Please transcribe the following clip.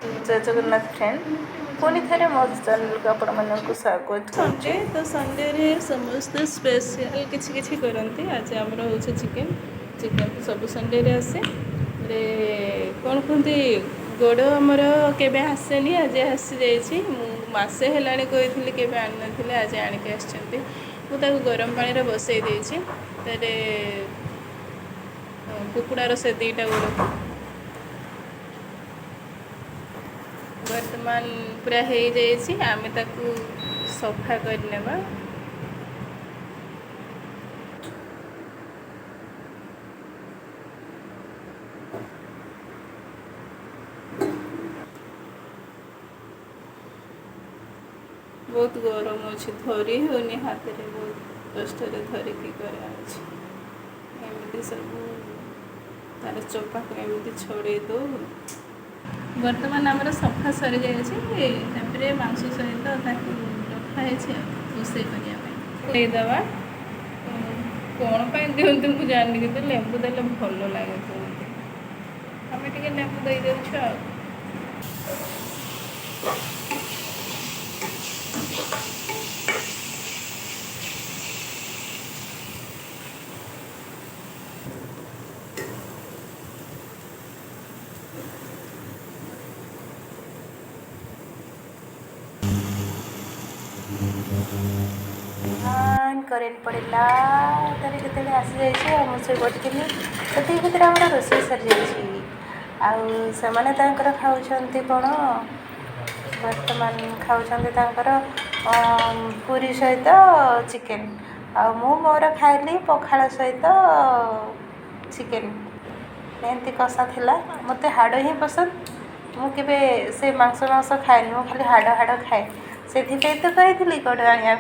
जय जगन्नाथ फ्रेंड पुणी थे मो चैनल को आपण मानक स्वागत संडे तो संडे रे समस्त स्पेशल किछि किछि करंती आज हमर होछ चिकन चिकन तो सब संडे रे आसे रे कोन कहंती गोड़ हमर केबे आसेनी आज आसी जाईछि मु मासे हेलाणी कहिथिली केबे आन नथिले आज आनि के आछंती मु ताको गरम पानी रे बसई देछि तेरे कुकुडार से दीटा गोड़ वर्तमान पूरा हो जाइए आम ताकू सफा करने बहुत गरम अच्छे धरी होनी हाथ में बहुत कष्ट धरिकी करमती सब तार चोपा को एमती छड़े दो वर्तमान आम सफा सरी जाए मांस सहित रखाई रोषे करवा कौन पर दिखते मुझे जानी कि लेंबू देले भल लगे आम टे लेंबू दे देछु करेन्ट पड़ा तार के आसी जाइए मुझे पढ़ी से भर आम रोषे सरी जाने खाऊँ कौन वर्तमान खाऊर पूरी सहित चिकेन मु मोर खाइली पखाड़ सहित चिकेन एमती कषा थिला मते हाड़ ही पसंद मुझे से मांस मांस खाए मु खाली हाड़ हाड़ खाए से तो कही गोड़ आने